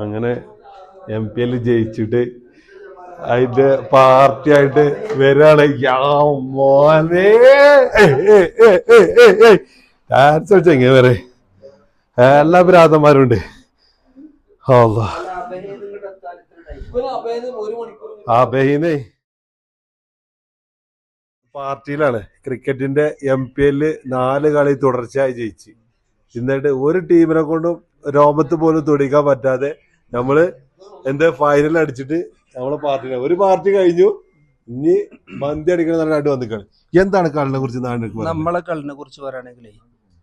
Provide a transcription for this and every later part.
അങ്ങനെ MPL ജയിച്ചിട്ട് അതിന്റെ party ആയിട്ട് വരാണ്. മോനെ ഡാൻസ് കളിച്ച എങ്ങനെ വരെ എല്ലാ ഭ്രാതന്മാരുണ്ട്. അബഹിനെ പാർട്ടിയിലാണ്. ക്രിക്കറ്റിന്റെ MPL 4 കളി തുടർച്ചയായി ജയിച്ച്. എന്നിട്ട് ഒരു ടീമിനെ കൊണ്ടും രോമത്ത് പോലും തൊടിക്കാൻ പറ്റാതെ നമ്മള് ഫൈനൽ അടിച്ചിട്ട് നമ്മളെ പാർട്ടിയിലെ ഒരു പാർട്ടി കഴിഞ്ഞു. ഇനി മന്തി അടിക്കണ നാട് വന്നിക്കാണ്. എന്താണ് കളിനെ കുറിച്ച് നമ്മളെ കളിനെ കുറിച്ച് പറയുകയാണെങ്കിലേ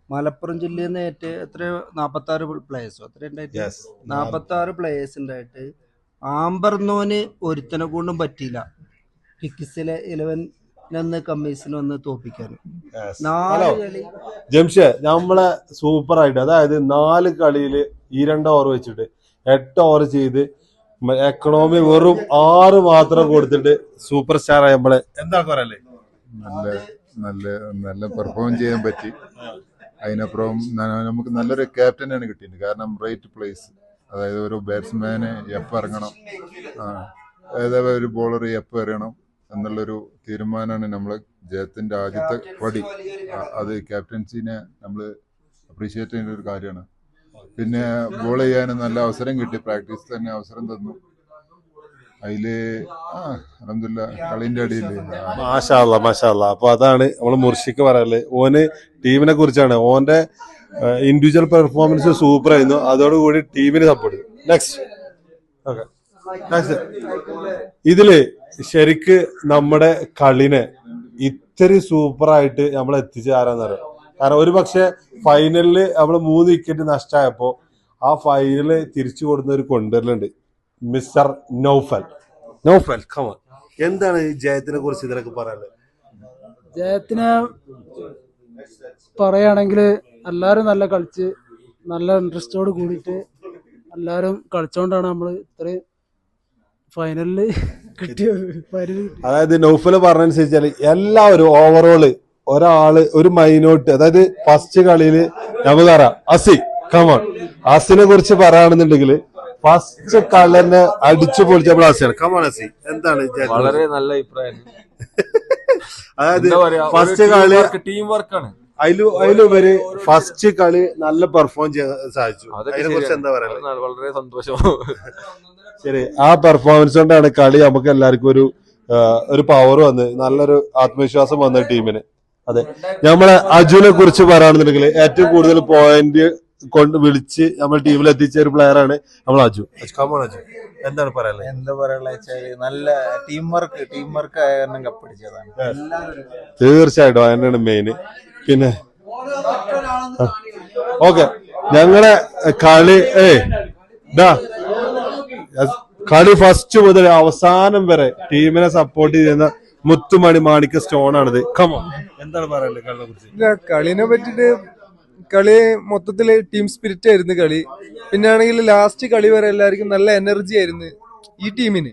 മലപ്പുറം ജില്ലയിൽ നിന്ന് എത്ര 46 പ്ലേയേഴ്സോ അത്ര ഉണ്ടായിട്ട് 46 പ്ലേയേഴ്സ് ഉണ്ടായിട്ട് ആമ്പർന്നോന് ഒരുത്തനെ കൊണ്ടും പറ്റിയില്ല ഫിക്സിലെ 11 കമ്മീസിന് വന്ന് തോപ്പിക്കാൻ. ജംഷേ നമ്മളെ സൂപ്പർ ആയിട്ട്, അതായത് 4 കളിയില് 2 ഓവർ വെച്ചിട്ട് 8 ഓവർ ചെയ്ത് എക്കണോമി വെറും 6 മാത്രം കൊടുത്തിട്ട് സൂപ്പർ സ്റ്റാർ ആയ നമ്മളെ എന്താ പറയല്ലേ? നല്ല പെർഫോം ചെയ്യാൻ പറ്റി. അതിനപ്പുറം നമുക്ക് നല്ലൊരു ക്യാപ്റ്റനാണ് കിട്ടിയത്. കാരണം റൈറ്റ് പ്ലേസ്, അതായത് ഒരു ബാറ്റ്സ്മാന് എപ്പോൾ ഇറങ്ങണം, ഏതാ ഒരു ബോളർ എപ്പോൾ എറിയണം എന്നുള്ളൊരു തീരുമാനമാണ് നമ്മളെ ജയത്തിന്റെ ആദ്യത്തെ പടി. അത് ക്യാപ്റ്റൻസിനെ നമ്മൾ അപ്രീഷിയേറ്റ് ചെയ്യുന്ന ഒരു കാര്യമാണ്. പിന്നെ ബോൾ ചെയ്യാൻ നല്ല അവസരം കിട്ടി, പ്രാക്ടീസ് തന്നെ അവസരം തന്നു. അതില് അൽഹംദുലില്ലാ കളിന്റെ അടിയില് മാഷാ അല്ലാ. അപ്പൊ അതാണ് നമ്മള് മുർഷിക്ക് പറയാല്. ഓന് ടീമിനെ കുറിച്ചാണ്. ഓന്റെ ഇൻഡിവിജ്വൽ പെർഫോമൻസ് സൂപ്പർ ആയിരുന്നു. അതോടുകൂടി ടീമിന് സപ്പോർട്ട്. നെക്സ്റ്റ് ഇതില് ശരിക്ക് നമ്മുടെ കളിനെ ഇത്തിരി സൂപ്പറായിട്ട് നമ്മൾ എത്തിച്ച് ആരാന്നറിയാം. കാരണം ഒരു പക്ഷെ ഫൈനലില് നമ്മള് 3 വിക്കറ്റ് നഷ്ടമായപ്പോ ആ ഫൈനല് തിരിച്ചു കൊടുക്കുന്ന ഒരു കൊണ്ടുവരലുണ്ട്, മിസ്റ്റർ നൗഫൽ കമോൺ. എന്താണ് ജയത്തിനെ കുറിച്ച് ഇതിനൊക്കെ പറയാനുള്ളത്? ജയത്തിനെ പറയുകയാണെങ്കിൽ എല്ലാവരും നല്ല കളിച്ച് നല്ല ഇൻട്രസ്റ്റോട് കൂടിയിട്ട് എല്ലാവരും കളിച്ചോണ്ടാണ് നമ്മൾ ഇത്രയും ഫൈനലില് കിട്ടിയത്. അതായത് നൗഫൽ പറഞ്ഞനുസരിച്ചാല് എല്ലാവരും ഓവറോള് ഒരാള് ഒരു മൈനോട്ട്, അതായത് ഫസ്റ്റ് കളിയില് നമുക്കറിയാം അസിനെ കുറിച്ച് പറയുകയാണെന്നുണ്ടെങ്കിൽ ഫസ്റ്റ് കളറിനെ അടിച്ചു പൊളിച്ചപ്പോൾ അസിയാണ്. കമോൺ അസി, എന്താണ്? വളരെ നല്ല അഭിപ്രായം. അതായത് ഫസ്റ്റ് കളി ടീം വർക്കാണ്. അതിലുപരി ഫസ്റ്റ് കളി നല്ല പെർഫോം ചെയ്യാൻ സാധിച്ചു. അതിനെ കുറിച്ച് എന്താ പറയുക? വളരെ സന്തോഷം. ശരി, ആ പെർഫോമൻസ് കൊണ്ടാണ് കളി നമുക്ക് എല്ലാവർക്കും ഒരു പവർ വന്ന് നല്ലൊരു ആത്മവിശ്വാസം വന്ന ടീമിന്. അതെ, നമ്മളെ അജുനെ കുറിച്ച് പറയുകയാണെന്നുണ്ടെങ്കിൽ ഏറ്റവും കൂടുതൽ പോയിന്റ് കൊണ്ട് വിളിച്ച് നമ്മൾ ടീമിൽ എത്തിച്ച ഒരു പ്ലെയർ ആണ് നമ്മൾ അജു. എന്താണ് പറയാനുള്ളത്? എന്താ പറയാനുള്ള വെച്ചാല് നല്ല ടീം വർക്ക് ആയ കാരണം കപ്പടിച്ചതാണ്. തീർച്ചയായിട്ടും അതിനാണ് മെയിന്. പിന്നെ ഓക്കെ, ഞങ്ങളെ കളി ഫസ്റ്റ് മുതൽ അവസാനം വരെ ടീമിനെ സപ്പോർട്ട് ചെയ്യുന്ന മുത്തുമണി മാണിക്ക സ്റ്റോൺ ആണിത്. കമോ, എന്താണ് പറയാനുള്ളത് കളിനെ കുറിച്ച്? കളിനെ പറ്റിട്ട് കളി മൊത്തത്തില് ടീം സ്പിരിറ്റ് ആയിരുന്നു കളി. പിന്നെ ആണെങ്കിൽ ലാസ്റ്റ് കളി വരെ എല്ലാവർക്കും നല്ല എനർജി ആയിരുന്നു ഈ ടീമിന്.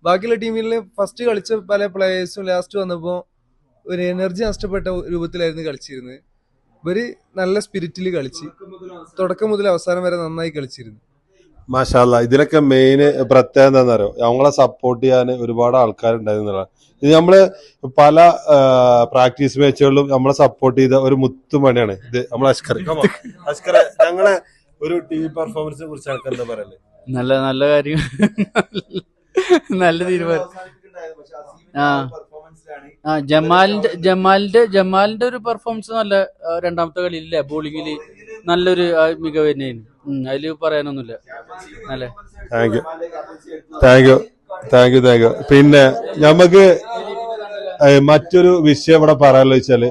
ബാക്കിയുള്ള ടീമിൽ ഫസ്റ്റ് കളിച്ച പല പ്ലേയേഴ്സും ലാസ്റ്റ് വന്നപ്പോ ഒരു എനർജി നഷ്ടപ്പെട്ട രൂപത്തിലായിരുന്നു കളിച്ചിരുന്നത്. ഇവര് നല്ല സ്പിരിറ്റിൽ കളിച്ച് തുടക്കം മുതൽ അവസാനം വരെ നന്നായി കളിച്ചിരുന്നു. മാഷാ അല്ലാ. ഇതിലൊക്കെ മെയിൻ പ്രത്യേകത എന്താണെന്ന് അറിയോ? നമ്മളെ സപ്പോർട്ട് ചെയ്യാൻ ഒരുപാട് ആൾക്കാരുണ്ടായിരുന്നതാണ്. ഇത് നമ്മള് പല പ്രാക്ടീസ് മാച്ചുകളിലും നമ്മളെ സപ്പോർട്ട് ചെയ്ത ഒരു മുത്തുമണിയാണ് ഇത് നമ്മളെ അഷ്കർ. ഞങ്ങളെ ഒരു ടീം പെർഫോമൻസിനെ കുറിച്ച് ആൾക്കാർ എന്താ പറയല്ലേ? നല്ല കാര്യം, നല്ല തീരുമാനം. ജമാലിന്റെ ഒരു പെർഫോമൻസ് നല്ല, രണ്ടാമത്തെ കളിയിലെ ബോളിങ്ങില് നല്ലൊരു മികവ് തന്നെയാണ്. അതില് പറയാനൊന്നുമില്ല. നല്ല താങ്ക് യു. പിന്നെ നമുക്ക് മറ്റൊരു വിഷയം ഇവിടെ പറയാനുള്ള വെച്ചാല്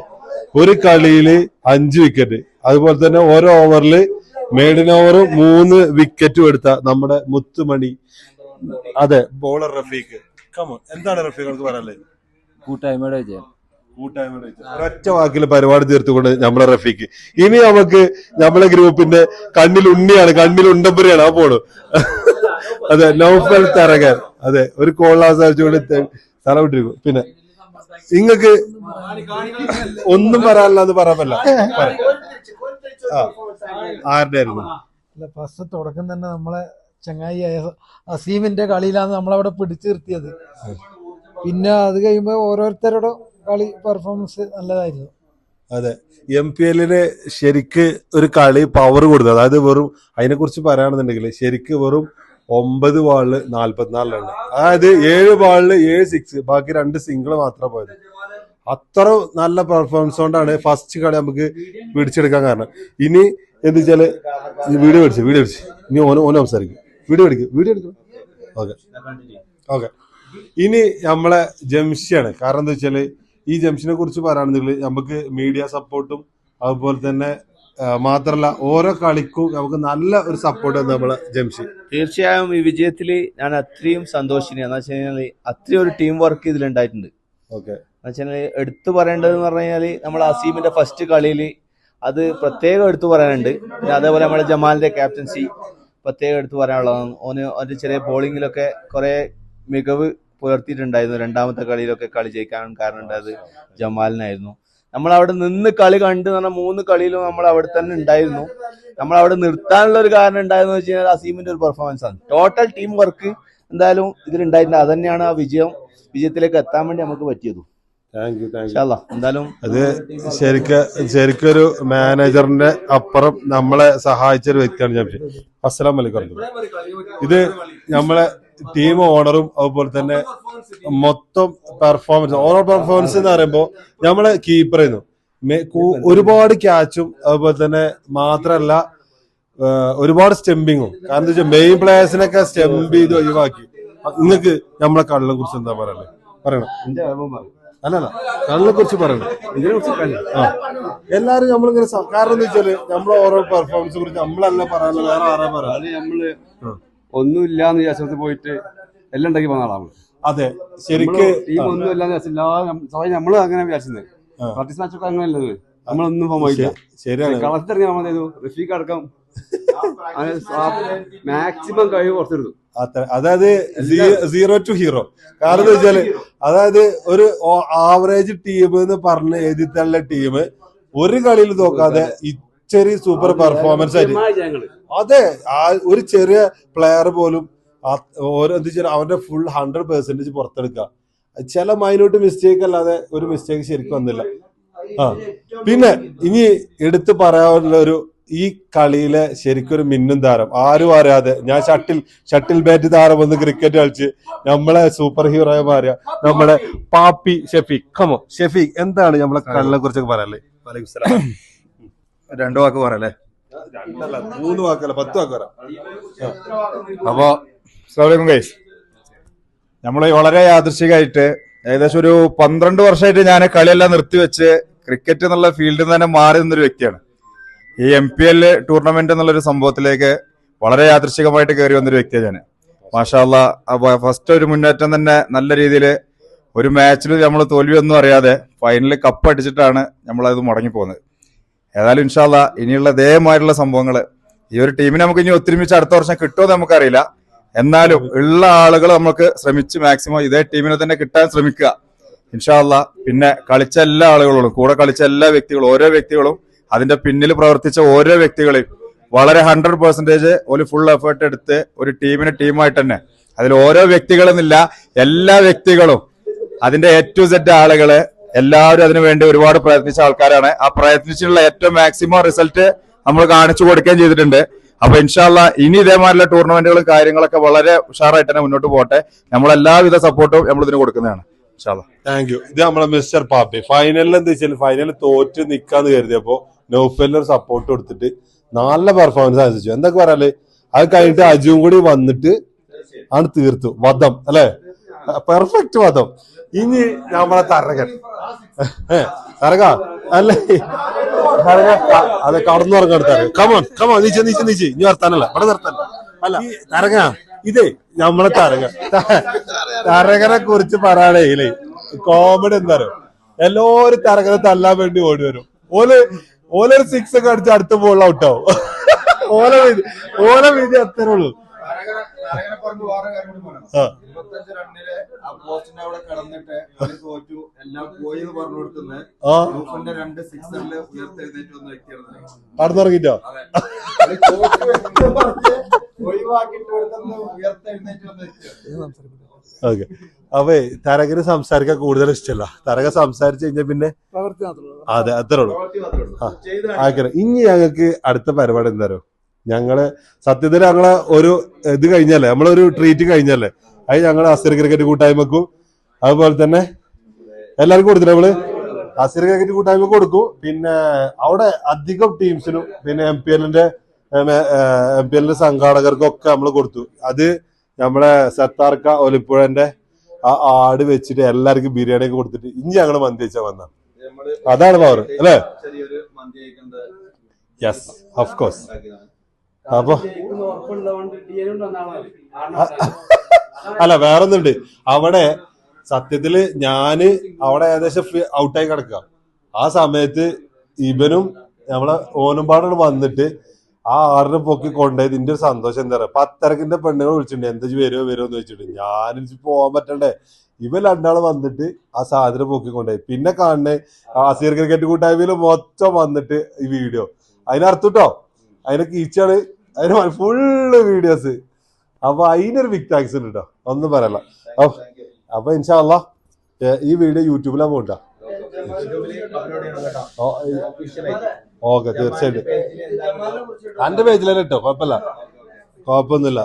ഒരു കളിയില് 5 വിക്കറ്റ്, അതുപോലെ തന്നെ ഓരോ ഓവറില് മെയ്ഡിൻ ഓവർ 3 വിക്കറ്റും എടുത്ത നമ്മുടെ മുത്തുമണി, അതെ, ബോളർ റഫീഖ്. കമോൺ, എന്താണ് റഫീഖ് പറയാനുള്ളത്? കൂട്ടായ്മയുടെ വിജയം. ഒറ്റ വാക്കിൽ പരിപാടി തീർത്തുകൊണ്ട് നമ്മളെ റഫീഖ്. ഇനി നമുക്ക് നമ്മളെ ഗ്രൂപ്പിന്റെ കണ്ണിൽ ഉണ്ണിയാണ്, കണ്ണിൽ ഉണ്ടമ്പുരിയാണ് ആ പോണു. അതെ, നൗഫൽ തരകൻ. അതെ, ഒരു കോളാസാരിച്ചുകൊണ്ട് സ്ഥലം വിട്ടിരിക്കും. പിന്നെ നിങ്ങൾക്ക് ഒന്നും പറയാനില്ല എന്ന് പറയാമല്ല. ആരുടെ ആയിരുന്നു ഫസ്റ്റ് തുടക്കം തന്നെ നമ്മളെ ചങ്ങായിയായ അസീമിന്റെ കളിയിലാണ് നമ്മളവിടെ പിടിച്ചു നിർത്തിയത്. പിന്നെ അത് കഴിയുമ്പോൾ ഓരോരുത്തരുടെ കളി പെർഫോമൻസ് നല്ലതായിരുന്നു. അതെ, MPL ശരിക്ക് ഒരു കളി പവർ കൊടുത്തത്. അതായത് വെറും അതിനെ കുറിച്ച് പറയുകയാണെന്നുണ്ടെങ്കിൽ ശരിക്ക് വെറും 9 ബാളില് 44 റൺ, അതായത് 7 ബാളില് 7 സിക്സ്, ബാക്കി 2 സിംഗിൾ മാത്രം പോയത്. അത്ര നല്ല പെർഫോമൻസ് കൊണ്ടാണ് ഫസ്റ്റ് കളി നമുക്ക് പിടിച്ചെടുക്കാൻ കാരണം. ഇനി എന്ത് വെച്ചാല് വീഡിയോ പിടിച്ച് ഇനി ഓന് സംസാരിക്കും. വീഡിയോ എടുക്കും. ഓക്കെ. ഇനി നമ്മളെ ജംഷിയാണ്. കാരണം എന്താ വെച്ചാല് ഈ ജംഷിനെ കുറിച്ച് പറയുകയാണെന്നുണ്ടെങ്കിൽ നമുക്ക് മീഡിയ സപ്പോർട്ടും അതുപോലെ തന്നെ മാത്രല്ല ഓരോ കളിക്കും നമുക്ക് നല്ല ഒരു സപ്പോർട്ട് നമ്മളെ ജംഷി. തീർച്ചയായും ഈ വിജയത്തിൽ ഞാൻ അത്രയും സന്തോഷിനി. എന്ന് വെച്ച് കഴിഞ്ഞാൽ അത്രയും ഒരു ടീം വർക്ക് ഇതിലുണ്ടായിട്ടുണ്ട്. ഓക്കെ. എന്ന് വെച്ചാൽ എടുത്തു പറയേണ്ടതെന്ന് പറഞ്ഞു കഴിഞ്ഞാൽ നമ്മൾ അസീമിന്റെ ഫസ്റ്റ് കളിയിൽ അത് പ്രത്യേകം എടുത്തു പറയാനുണ്ട്. പിന്നെ അതേപോലെ നമ്മുടെ ജമാലിന്റെ ക്യാപ്റ്റൻസി പ്രത്യേകം എടുത്തു പറയാനുള്ളതാണ്. ഓന് ചെറിയ ബോളിങ്ങിലൊക്കെ കുറെ മികവ് പുലർത്തിയിട്ടുണ്ടായിരുന്നു. രണ്ടാമത്തെ കളിയിലൊക്കെ കളി ജയിക്കാൻ കാരണം ഉണ്ടായത് ജമാലിനായിരുന്നു. നമ്മളവിടെ നിന്ന് കളി കണ്ടു എന്ന് പറഞ്ഞാൽ 3 കളിയിലും നമ്മൾ അവിടെ തന്നെ ഉണ്ടായിരുന്നു. നമ്മളവിടെ നിർത്താനുള്ള ഒരു കാരണം ഉണ്ടായെന്ന് വെച്ച് കഴിഞ്ഞാൽ അസീമിന്റെ ഒരു പെർഫോമൻസ് ആണ്. ടോട്ടൽ ടീം വർക്ക് എന്തായാലും ഇതിലുണ്ടായിട്ടുണ്ട്. അത് തന്നെയാണ് ആ വിജയത്തിലേക്ക് എത്താൻ വേണ്ടി നമുക്ക് പറ്റിയത്. എന്തായാലും അത് ശരിക്കൊരു മാനേജറിന്റെ അപ്പുറം നമ്മളെ സഹായിച്ച ഒരു വ്യക്തിയാണ് ജംഷി. അസ്സലാം വലൈക്കും. ഇത് നമ്മളെ ടീം ഓണറും അതുപോലെ തന്നെ മൊത്തം പെർഫോമൻസ്, ഓവറോൾ പെർഫോമൻസ് എന്ന് പറയുമ്പോൾ നമ്മളെ കീപ്പർ ആയിരുന്നു. ഒരുപാട് ക്യാച്ചും അതുപോലെ തന്നെ മാത്രല്ല ഒരുപാട് സ്റ്റെമ്പിങ്ങും. കാരണം എന്താ വെച്ചാൽ മെയിൻ പ്ലേയേഴ്സിനൊക്കെ സ്റ്റെമ്പ് ചെയ്ത് ഒഴിവാക്കി. നിങ്ങൾക്ക് നമ്മളെ കളിനെ കുറിച്ച് എന്താ പറയണം? അല്ലല്ല, കളിനെ കുറിച്ച് പറയണം. എല്ലാരും നമ്മളിങ്ങനെ കാരണം എന്താ വെച്ചാല് നമ്മളെ ഓരോ പെർഫോമൻസിനെ കുറിച്ച് നമ്മളല്ല പറയാനുള്ള, വേറെ ആരാ പറയാ? നമ്മള് ഒന്നുമില്ലാന്ന് വിചാരിച്ചത് പോയിട്ട് എല്ലാം ഉണ്ടാക്കി പോകുന്ന ആളാണ്. അതെ, ശരിക്ക് ടീം ഒന്നും ഇല്ലാന്ന് വിചാരിച്ചില്ല. നമ്മള് അങ്ങനെ വിചാരിച്ചത് പ്രാക്ടീസ് മാച്ചൊക്കെ അങ്ങനെയല്ലത്. നമ്മളൊന്നും പോയില്ല. ശരിയാണ്. കളത്തിറങ്ങി നമ്മൾ ചെയ്തു. റഫീഖ് അടക്കം മാക്സിമം കഴിവ് പുറത്തെടുത്തു. അതായത് 0 to hero. കാരണം എന്താ വെച്ചാല് അതായത് ഒരു ആവറേജ് ടീം എന്ന് പറഞ്ഞ് എഴുതിത്തള്ള ടീം ഒരു കളിയിൽ തോക്കാതെ ഇച്ചരി സൂപ്പർ പെർഫോമൻസ് ആയിട്ട്, അതെ, ഒരു ചെറിയ പ്ലെയർ പോലും ഓരോ എന്താ വെച്ചാൽ അവന്റെ ഫുൾ 100% പുറത്തെടുക്കുക. ചില മൈന്യൂട്ട് മിസ്റ്റേക്ക് അല്ലാതെ ഒരു മിസ്റ്റേക്ക് ശരിക്കും വന്നില്ല. പിന്നെ ഇനി എടുത്തു പറയാനുള്ള ഒരു ഈ കളിയിലെ ശരിക്കൊരു മിന്നും താരം, ആരും അറിയാതെ ഞാൻ ഷട്ടിൽ ബാറ്റ് താരം വന്ന് ക്രിക്കറ്റ് കളിച്ച് നമ്മളെ സൂപ്പർ ഹീറോയെ മാറിയ നമ്മുടെ പാപ്പി ഷെഫീഖ്. കമോ ഷെഫീഖ്, എന്താണ് നമ്മളെ കളിനെ കുറിച്ചൊക്കെ പറയാല്ലേ? 2 വാക്ക് പറയല്ലേ? 3 വാക്കല്ല, 10 വാക്ക് പറയാം. അപ്പോ അസ്സലാമു ഗൈസ്, നമ്മള് വളരെ യാദൃശികമായിട്ട് ഏകദേശം ഒരു 12 വർഷമായിട്ട് ഞാൻ കളിയെല്ലാം നിർത്തിവെച്ച് ക്രിക്കറ്റ് എന്നുള്ള ഫീൽഡിൽ നിന്ന് തന്നെ മാറി നിന്നൊരു വ്യക്തിയാണ്. ഈ MPL ടൂർണമെന്റ് എന്നുള്ളൊരു സംഭവത്തിലേക്ക് വളരെ യാദൃശികമായിട്ട് കയറി വന്നൊരു വ്യക്തിയാണ് ഞാൻ. മാഷാ അല്ലാഹ്, ഫസ്റ്റ് ഒരു മുന്നേറ്റം തന്നെ നല്ല രീതിയിൽ ഒരു മാച്ചിൽ നമ്മൾ തോൽവിയൊന്നും അറിയാതെ ഫൈനലിൽ കപ്പ് അടിച്ചിട്ടാണ് നമ്മളത് മുടങ്ങിപ്പോകുന്നത്. ഏതായാലും ഇൻഷാ അല്ലാഹ് ഇനിയുള്ള ഇതേമാതിരിയുള്ള സംഭവങ്ങൾ ഈ ഒരു ടീമിനെ നമുക്ക് ഇനി ഒത്തൊരുമിച്ച് അടുത്ത വർഷം കിട്ടുമെന്ന് നമുക്കറിയില്ല. എന്നാലും ഉള്ള ആളുകൾ നമുക്ക് ശ്രമിച്ച് മാക്സിമം ഇതേ ടീമിനെ തന്നെ കിട്ടാൻ ശ്രമിക്കുക ഇൻഷാ അല്ലാഹ്. പിന്നെ കളിച്ച എല്ലാ ആളുകളോടും, കൂടെ കളിച്ച എല്ലാ വ്യക്തികളും, ഓരോ വ്യക്തികളും അതിന്റെ പിന്നിൽ പ്രവർത്തിച്ച ഓരോ വ്യക്തികളെയും വളരെ 100% ഒരു ഫുൾ എഫേർട്ട് എടുത്ത് ഒരു ടീമായിട്ട് തന്നെ, അതിൽ ഓരോ വ്യക്തികളെന്നില്ല, എല്ലാ വ്യക്തികളും അതിന്റെ A to Z ആളുകള് എല്ലാവരും അതിനു വേണ്ടി ഒരുപാട് പ്രയത്നിച്ച ആൾക്കാരാണ്. ആ പ്രയത്നിച്ചിട്ടുള്ള ഏറ്റവും മാക്സിമം റിസൾട്ട് നമ്മൾ കാണിച്ചു കൊടുക്കുകയും ചെയ്തിട്ടുണ്ട്. അപ്പൊ ഇൻഷാ അല്ലാഹ് ഇനി ഇതേമാതിരിയുള്ള ടൂർണമെന്റുകളും കാര്യങ്ങളൊക്കെ വളരെ ഉഷാറായിട്ട് തന്നെ മുന്നോട്ട് പോകട്ടെ. നമ്മളെല്ലാവിധ സപ്പോർട്ടും നമ്മൾ ഇതിന് കൊടുക്കുന്നതാണ്. Thank you. ഇത് നമ്മളെ മിസ്റ്റർ പാപ്പി. ഫൈനലിൽ എന്താ വെച്ചാൽ ഫൈനലിൽ തോറ്റ് നിക്കാന്ന് കരുതിയപ്പോ നൗഫലിന് സപ്പോർട്ട് കൊടുത്തിട്ട് നല്ല പെർഫോമൻസ് അനുസരിച്ചു. എന്തൊക്കെ പറയാല്, അത് കഴിഞ്ഞിട്ട് അജുവും കൂടി വന്നിട്ട് ആണ് തീർത്തു വധം, അല്ലെ? പെർഫെക്റ്റ് വധം. ഇനി നമ്മളെ തരകൻ അല്ലേ? അതെ, കടന്നുറങ്ങാൻ തരകൻ. കമോൺ നീച്ച് ഇനി വർത്താനല്ല, ഇവിടെ നിർത്താനല്ല. അല്ല തരക, ഇതേ നമ്മളെ തരകനെ കുറിച്ച് പറയാണേലേ കോമഡി എന്താ പറയുക, എല്ലാവരും തരകനെ തല്ലാൻ വേണ്ടി ഓടി വരും. ഓലൊരു 6 ഒക്കെ അടിച്ച് അടുത്ത ബോൾ ഔട്ടാവും. ഓല വിധി അത്രേ ഉള്ളൂ. പറയുമ്പോൾ വേറെ കാര്യം കൂടി പറയണം. ആ. 25 റണ്ണില് ആ പോസ്റ്റിന്റെ അവിടെ കിടന്നിട്ട് കളി തോറ്റു എല്ലാം പോയി എന്ന് പറഞ്ഞു കൊടുക്കുന്നത് ആ ഗ്രൂപ്പിന്റെ 2 സിക്സറിൽ ഉയർത്തെഴുന്നേറ്റ് വന്ന വ്യക്തിയാണ്. കടന്നുറങ്ങിട്ടോ കളി തോറ്റു എന്ന് പറഞ്ഞ് ഒഴിവാക്കിയിട്ട് കൊടുക്കുന്ന ഉയർത്തെഴുന്നേറ്റ് വന്ന വ്യക്തിയാണ്. ഓക്കെ. അപ്പൊ തരകന് സംസാരിക്കാൻ കൂടുതൽ ഇഷ്ടമല്ല. തരക സംസാരിച്ചു കഴിഞ്ഞാൽ പിന്നെ പ്രവൃത്തി മാത്രമേ അതെ അത്രേ ഉള്ളൂ. ആക്കണം. ഇനി ഞങ്ങൾക്ക് അടുത്ത പരിപാടി എന്താ ഞങ്ങള് സത്യത്തിൽ ഞങ്ങളെ ഒരു ഇത് കഴിഞ്ഞല്ലേ, നമ്മളൊരു ട്രീറ്റ് കഴിഞ്ഞല്ലേ, അത് ഞങ്ങള് അസിർ ക്രിക്കറ്റ് കൂട്ടായ്മക്കും അതുപോലെ തന്നെ എല്ലാവർക്കും കൊടുത്തില്ല. നമ്മള് അസിർ ക്രിക്കറ്റ് കൂട്ടായ്മക്ക് കൊടുക്കും. പിന്നെ അവിടെ അധികം ടീംസിനും പിന്നെ എം പി എല്ലിന്റെ സംഘാടകർക്കും ഒക്കെ നമ്മള് കൊടുത്തു. അത് നമ്മളെ സത്താർക്ക ഒലിപ്പുഴന്റെ ആ ആട് വെച്ചിട്ട് എല്ലാവർക്കും ബിരിയാണി ഒക്കെ കൊടുത്തിട്ട് ഇനി ഞങ്ങള് മന്തി വെച്ചാൽ വന്ന അതാണ് പവർ അല്ലേ? Yes of course. അപ്പൊ അല്ല വേറൊന്നുണ്ട്. അവിടെ സത്യത്തില് ഞാന് അവിടെ ഏകദേശം ഔട്ടായി കിടക്കുക. ആ സമയത്ത് ഇവനും നമ്മളെ ഓനുംപാടാണ് വന്നിട്ട് ആ ആറിനെ പൊക്കി കൊണ്ടുപോയത്. ഇതിന്റെ ഒരു സന്തോഷം എന്താ പറയാ, 10:30 പെണ്ണുങ്ങൾ വിളിച്ചിട്ടുണ്ട് എന്താ വരുമോ എന്ന് വെച്ചിട്ട്. ഞാനെനിക്ക് പോകാൻ പറ്റണ്ടേ. ഇവൻ രണ്ടാള് വന്നിട്ട് ആ സാധനം പൊക്കി കൊണ്ടുപോയി. പിന്നെ കാണണേ അസീർ ക്രിക്കറ്റ് കൂട്ടായ്മയില് മൊത്തം വന്നിട്ട് ഈ വീഡിയോ അതിനർത്ഥം കേട്ടോ, അതിനെ കീച്ചാണ്, അതിന് ഫുള്ള് വീഡിയോസ്. അപ്പൊ അതിനൊരു ബിഗ് താങ്ക്സ് ഉണ്ട് കേട്ടോ, ഒന്നും പറയല്ല. അപ്പൊ ഇൻഷാ അല്ലാഹ് ഈ വീഡിയോ യൂട്യൂബിലാ പോകണ്ട. ഓക്കെ തീർച്ചയായിട്ടും എന്റെ പേജിലാണ് കേട്ടോ, കുഴപ്പമില്ല, കുഴപ്പമൊന്നുമില്ല.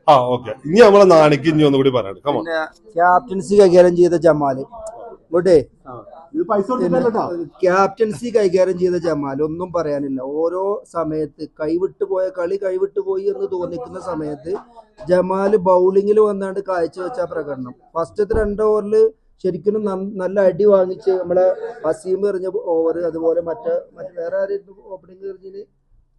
ആ ഓക്കെ. ഇനി നമ്മളെ നാണിക്ക് ഇനി ഒന്നുകൂടി പറയാം. പിന്നെ ക്യാപ്റ്റൻസി കൈകാര്യം ചെയ്ത ജമാല് ഇങ്ങോട്ടേ, ക്യാപ്റ്റൻസി കൈകാര്യം ചെയ്ത ജമാൽ ഒന്നും പറയാനില്ല. ഓരോ സമയത്ത് കൈവിട്ടുപോയ കളി കൈവിട്ടുപോയി എന്ന് തോന്നിക്കുന്ന സമയത്ത് ജമാല് ബൗളിങ്ങിൽ വന്നാണ്ട് കാഴ്ചവെച്ച പ്രകടനം. ഫസ്റ്റത്തെ 2 ഓവറിൽ ശരിക്കും നല്ല അടി വാങ്ങിച്ച് നമ്മളെ അസീം എറിഞ്ഞ ഓവർ, അതുപോലെ മറ്റേ വേറെ ആരും ഓപ്പണിംഗ് എറിഞ്ഞിട്ട്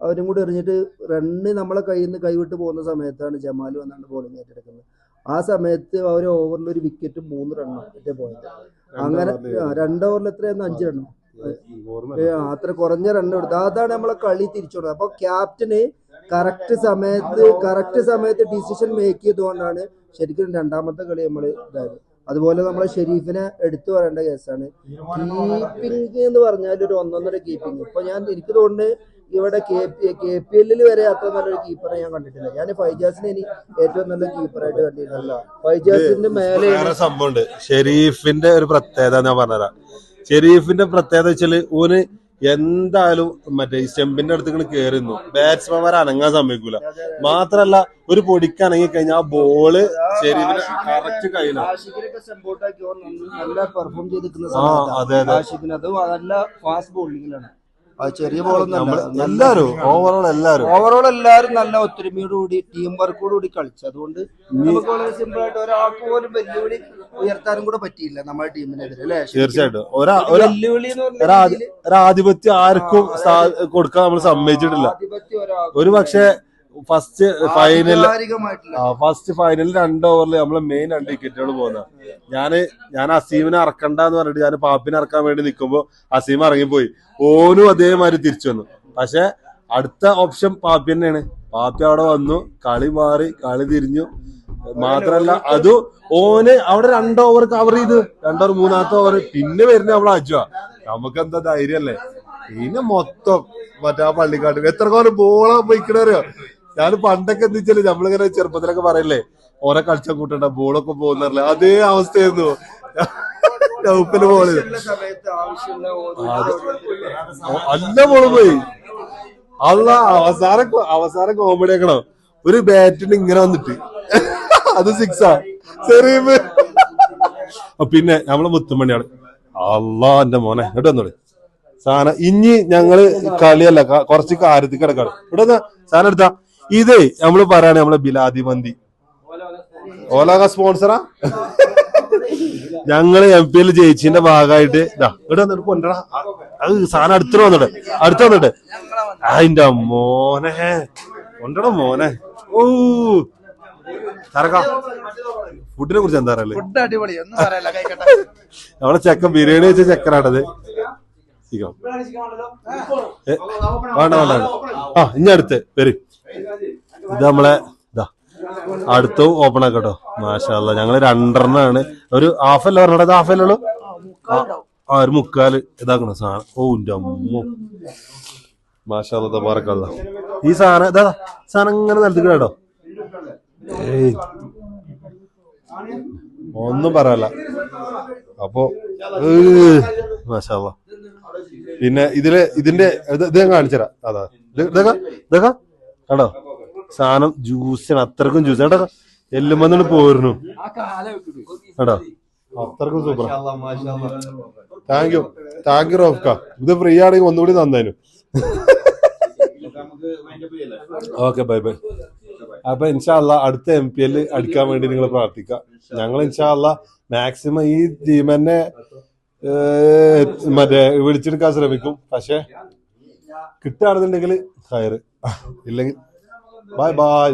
അവരും കൂടി എറിഞ്ഞിട്ട് റണ്ണ് നമ്മളെ കയ്യിൽ നിന്ന് കൈവിട്ട് പോകുന്ന സമയത്താണ് ജമാൽ വന്നാണ്ട് ബോളിംഗ് ഏറ്റെടുക്കുന്നത്. ആ സമയത്ത് അവർ ഓവറിൽ ഒരു വിക്കറ്റും 3 റണ്ണും മറ്റേ പോയത്. അങ്ങനെ 2 ഓവറിൽ എത്രയായിരുന്നു, 5 റണ്ണോ അത്ര കുറഞ്ഞ റണ്ണ് കൊടുത്തു. അതാണ് നമ്മളെ കളി തിരിച്ചു കൊടുത്തത്. അപ്പൊ ക്യാപ്റ്റന് കറക്റ്റ് സമയത്ത് ഡിസിഷൻ മേക്ക് ചെയ്തുകൊണ്ടാണ് ശരിക്കും 2ാമത്തെ കളി നമ്മൾ ഇതായത്. അതുപോലെ നമ്മളെ ഷെരീഫിനെ എടുത്തു പറയേണ്ട കേസാണ്. കീപ്പിംഗ് എന്ന് പറഞ്ഞാൽ ഒരു 1.5 കീപ്പിംഗ്. ഇപ്പൊ എനിക്ക് തോന്നുന്നത് ഇവിടെ KPL വരെ അത്ര നല്ലൊരു കീപ്പറെ ഞാൻ കണ്ടിട്ടില്ല. ഞാൻ ഫൈജാസിനെ ഇനി ഏറ്റവും നല്ല കീപ്പറായിട്ട് കണ്ടിട്ടില്ല. ഫൈജാസിന്റെ മേലെ സംഭവമുണ്ട്. ഷെരീഫിന്റെ ഒരു പ്രത്യേകത ഞാൻ പറഞ്ഞുതരാം. ഷെരീഫിന്റെ പ്രത്യേകത വെച്ചാല് ഓന് എന്തായാലും മറ്റേ ഈ സ്റ്റെമ്പിന്റെ അടുത്ത് കയറുന്നു, ബാറ്റ്സ്മാൻമാരെ അനങ്ങാൻ സമ്മതിക്കൂല. മാത്രല്ല ഒരു പൊടിക്ക് അനങ്ങി കഴിഞ്ഞാൽ ആ ബോള് ഷെരീഫിന് കറക്റ്റ് കയ്യിലാണ്. നല്ല പെർഫോം ചെയ്തിരിക്കുന്ന അത് നല്ല ഫാസ്റ്റ് ബോളിങ്ങിലാണ്. ചെറിയ ബോളൊന്നും എല്ലാരും ഓവറോൾ എല്ലാരും നല്ല ഒത്തൊരുമയോടുകൂടി ടീം വർക്കോടുകൂടി കളിച്ചു. അതുകൊണ്ട് നമുക്ക് വളരെ സിമ്പിൾ ആയിട്ട് ഒരാൾക്ക് പോലും വെല്ലുവിളി ഉയർത്താനും കൂടെ പറ്റിയില്ല നമ്മുടെ ടീമിനെതിരെ അല്ലെ? തീർച്ചയായിട്ടും വെല്ലുവിളി ഒരു ആധിപത്യം ആർക്കും കൊടുക്കാൻ നമ്മൾ സമ്മതിച്ചിട്ടില്ല. ഒരു പക്ഷെ ഫസ്റ്റ് ഫൈനലിൽ 2 ഓവറിൽ നമ്മളെ മെയിൻ 2 വിക്കറ്റുകൾ പോകുന്ന ഞാൻ അസീമിനെ ഇറക്കണ്ടെന്ന് പറഞ്ഞിട്ട് ഞാൻ പാപ്പിനെ ഇറക്കാൻ വേണ്ടി നിൽക്കുമ്പോ അസീം ഇറങ്ങിപ്പോയി. ഓനും അതേമാതിരി തിരിച്ചു വന്നു. പക്ഷെ അടുത്ത ഓപ്ഷൻ പാപ്പി തന്നെയാണ്. പാപ്പി അവിടെ വന്നു, കളി മാറി, കളി തിരിഞ്ഞു. മാത്രല്ല ഓന് അവിടെ 2 ഓവർ കവർ ചെയ്ത് 2 ഓവർ 3ാമത്തെ ഓവർ പിന്നെ വരുന്ന നമ്മളെ അജുവാ. നമുക്കെന്താ ധൈര്യല്ലേ? പിന്നെ മൊത്തം മറ്റേ ആ പള്ളിക്കാട്ട് എത്ര കോലം ബോളാ പോയിക്കണറിയോ. ഞാൻ പണ്ടൊക്കെ എന്തിച്ചാല് നമ്മളിങ്ങനെ ചെറുപ്പത്തിലൊക്കെ പറയല്ലേ, ഓരോ കളിച്ച കൂട്ടണ്ട ബോളൊക്കെ പോകുന്നറില്ല, അതേ അവസ്ഥയായിരുന്നു. നൗഫല് ബോള് നല്ല ബോള് പോയി. അല്ല അവസാനം കോമഡി ആക്കണം. ഒരു ബാറ്റിന് ഇങ്ങനെ വന്നിട്ട് അത് 6ആ സെറീമ്. പിന്നെ നമ്മളെ മുത്തുമണിയാണ്. അല്ലാ എന്റെ മോനെ ഇവിടെ വന്നോളൂ സാധനം. ഇനി ഞങ്ങള് കളിയല്ല, കുറച്ച് കാര്യത്തിൽ കിടക്കാണ്. ഇവിടെ സാധനം എടുത്താ ഇതേ നമ്മള് പറയാണ് നമ്മളെ ബിലാദി മന്തി ഓലാക സ്പോൺസറാ. ഞങ്ങള് MPL ജയിച്ചതിന്റെ ഭാഗമായിട്ട് ഇവിടെ വന്നിട്ട് കൊണ്ടടാ അത് സാധനം അടുത്ത് വന്നിട്ട് അതിന്റെ മോനെ കൊണ്ടടാ മോനെ. ഓ തറക്ക ഫുഡിനെ കുറിച്ച് എന്താ പറയല്ലേ? നമ്മളെ ചെക്കൻ ബിരിയാണി വെച്ച ചെക്കനാണത്. വേണ്ട ഇനി അടുത്ത് വരും. ഇത് നമ്മളെ ഇതാ അടുത്ത ഓപ്പൺ ആക്കട്ടോ. മാഷാല്ല ഞങ്ങള് 2 ഒരു ഹാഫല്ല പറഞ്ഞത്, ഹാഫല്ലുള്ളൂ. ഒരു 3/4 ഇതാക്കണം സാധനം. ഓ എന്റെ അമ്മ മാഷാല്ല തബാറക്കല്ല. ഈ സാധനം ഇതാ സാധനം ഇങ്ങനെ നിലത്ത് കേട്ടോ. ഏയ് ഒന്നും പറയല്ല. അപ്പൊ മാഷാല്ല. പിന്നെ ഇതിന്റെ ഇത് ഞാൻ കാണിച്ചുതരാം. അതാ ഇതൊക്കെ കണ്ടോ സാധനം ജ്യൂസാണ്, അത്രക്കും ജ്യൂസ് കേട്ടോ. എല്ലും വന്നിട്ട് പോരുന്നു കേട്ടോ, അത്രക്കും സൂപ്പർ. Thank you റോഫ്ക. ഇത് ഫ്രീ ആണെങ്കിൽ ഒന്നുകൂടി നന്നായിരുന്നു. Okay bye bye. അപ്പൊ ഇൻഷാല്ല അടുത്ത MPL അടിക്കാൻ വേണ്ടി നിങ്ങൾ പ്രാർത്ഥിക്കുക. ഞങ്ങൾ ഇൻഷാല്ല മാക്സിമം ഈ ടീം തന്നെ മറ്റേ വിളിച്ചെടുക്കാൻ ശ്രമിക്കും. പക്ഷെ കിട്ടുകയാണെന്നുണ്ടെങ്കിൽ ഹയർ, ഇല്ലെങ്കിൽ ബൈ ബൈ.